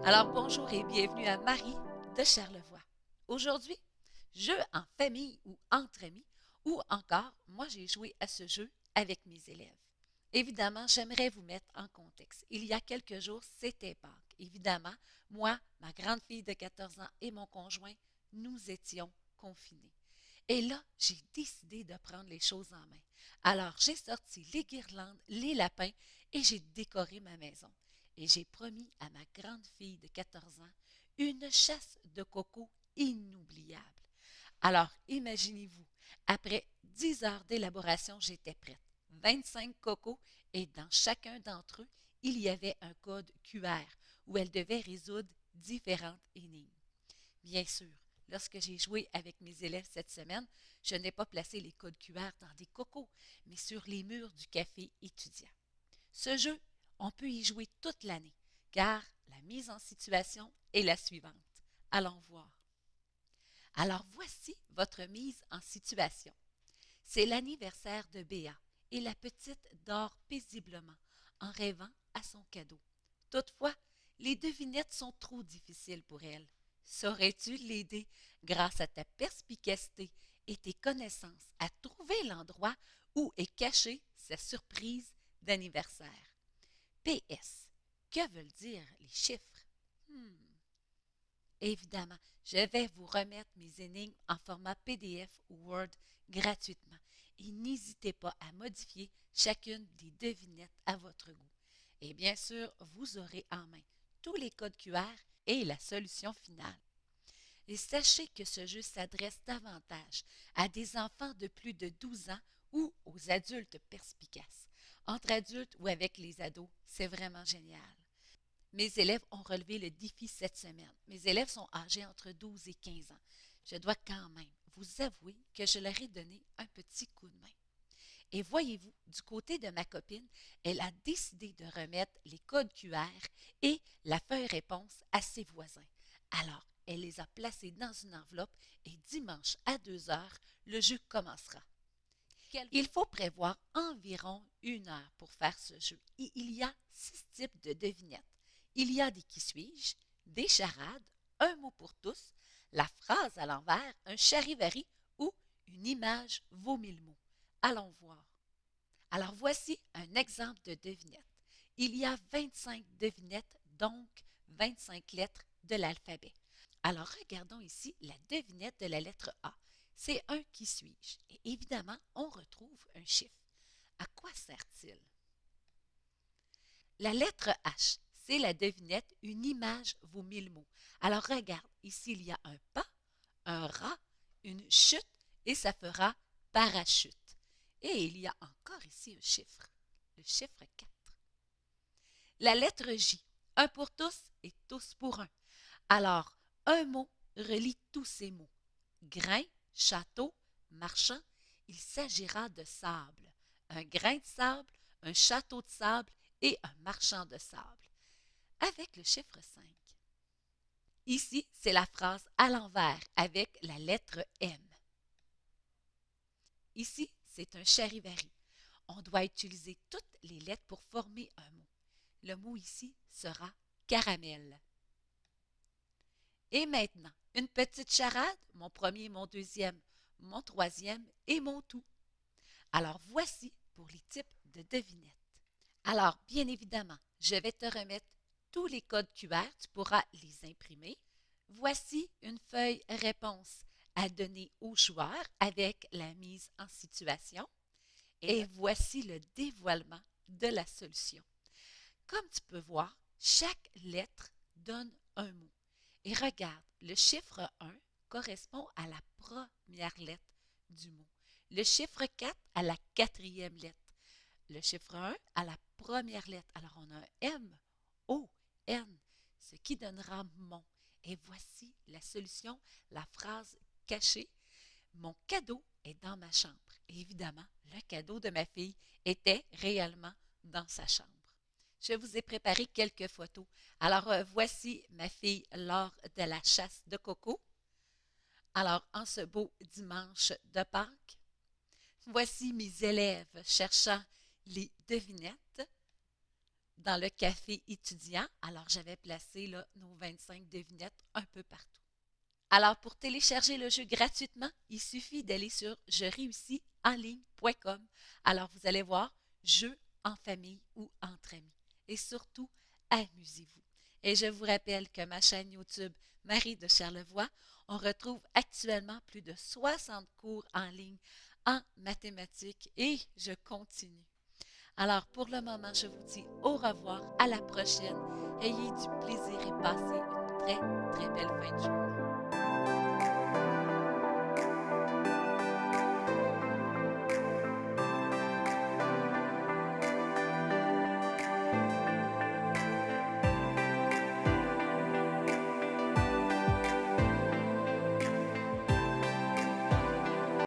Alors bonjour et bienvenue à Marie de Charlevoix. Aujourd'hui, jeu en famille ou entre amis, ou encore, moi j'ai joué à ce jeu avec mes élèves. Évidemment, j'aimerais vous mettre en contexte. Il y a quelques jours, c'était Pâques. Évidemment, moi, ma grande fille de 14 ans et mon conjoint, nous étions confinés. Et là, j'ai décidé de prendre les choses en main. Alors, j'ai sorti les guirlandes, les lapins et j'ai décoré ma maison. Et j'ai promis à ma grande fille de 14 ans une chasse de coco inoubliable. Alors, imaginez-vous, après 10 heures d'élaboration, j'étais prête. 25 cocos et dans chacun d'entre eux, il y avait un code QR où elle devait résoudre différentes énigmes. Bien sûr, lorsque j'ai joué avec mes élèves cette semaine, je n'ai pas placé les codes QR dans des cocos, mais sur les murs du café étudiant. Ce jeu, on peut y jouer toute l'année, car la mise en situation est la suivante. Allons voir. Alors voici votre mise en situation. C'est l'anniversaire de Béa et la petite dort paisiblement en rêvant à son cadeau. Toutefois, les devinettes sont trop difficiles pour elle. Saurais-tu l'aider grâce à ta perspicacité et tes connaissances à trouver l'endroit où est cachée sa surprise d'anniversaire? PS. Que veulent dire les chiffres? Évidemment, je vais vous remettre mes énigmes en format PDF ou Word gratuitement et n'hésitez pas à modifier chacune des devinettes à votre goût. Et bien sûr, vous aurez en main tous les codes QR et la solution finale. Et sachez que ce jeu s'adresse davantage à des enfants de plus de 12 ans ou aux adultes perspicaces. Entre adultes ou avec les ados, c'est vraiment génial. Mes élèves ont relevé le défi cette semaine. Mes élèves sont âgés entre 12 et 15 ans. Je dois quand même vous avouer que je leur ai donné un petit coup de main. Et voyez-vous, du côté de ma copine, elle a décidé de remettre les codes QR et la feuille réponse à ses voisins. Alors, elle les a placés dans une enveloppe et dimanche à 2 heures, le jeu commencera. Il faut prévoir environ 1 heure pour faire ce jeu et il y a 6 types de devinettes. Il y a des qui suis-je, des charades, un mot pour tous, la phrase à l'envers, un charivari ou une image vaut 1000 mots. Allons voir. Alors voici un exemple de devinette. Il y a 25 devinettes, donc 25 lettres de l'alphabet. Alors regardons ici la devinette de la lettre A. C'est un qui suis-je. Et évidemment, on retrouve un chiffre. À quoi sert-il? La lettre H, c'est la devinette une image vaut 1000 mots. Alors regarde, ici il y a un pas, un rat, une chute et ça fera parachute. Et il y a encore ici un chiffre, le chiffre 4. La lettre J, un pour tous et tous pour un. Alors, un mot relie tous ces mots. Grain, château, marchand, il s'agira de sable. Un grain de sable, un château de sable et un marchand de sable. Avec le chiffre 5. Ici, c'est la phrase à l'envers avec la lettre M. Ici, c'est un charivari. On doit utiliser toutes les lettres pour former un mot. Le mot ici sera caramel. Et maintenant, une petite charade, mon premier, mon deuxième, mon troisième et mon tout. Alors voici pour les types de devinettes. Alors, bien évidemment, je vais te remettre tous les codes QR, tu pourras les imprimer. Voici une feuille réponse à donner aux joueurs avec la mise en situation. Et voici le dévoilement de la solution. Comme tu peux voir, chaque lettre donne un mot. Et regarde, le chiffre 1 correspond à la première lettre du mot. Le chiffre 4 à la quatrième lettre. Le chiffre 1 à la première lettre. Alors on a un M, O, N, ce qui donnera mon. Et voici la solution, la phrase cachée. Mon cadeau est dans ma chambre. Et évidemment, le cadeau de ma fille était réellement dans sa chambre. Je vous ai préparé quelques photos. Alors, voici ma fille lors de la chasse de coco. Alors, en ce beau dimanche de Pâques, voici mes élèves cherchant les devinettes. dans le café étudiant. Alors, j'avais placé là, nos 25 devinettes un peu partout. Alors, pour télécharger le jeu gratuitement, il suffit d'aller sur jereussis-en-ligne.com. Alors, vous allez voir jeu en famille ou entre amis. Et surtout, amusez-vous. Et je vous rappelle que ma chaîne YouTube Marie de Charlevoix, on retrouve actuellement plus de 60 cours en ligne en mathématiques et je continue. Alors, pour le moment, je vous dis au revoir, à la prochaine. Ayez du plaisir et passez une très, très belle fin de journée.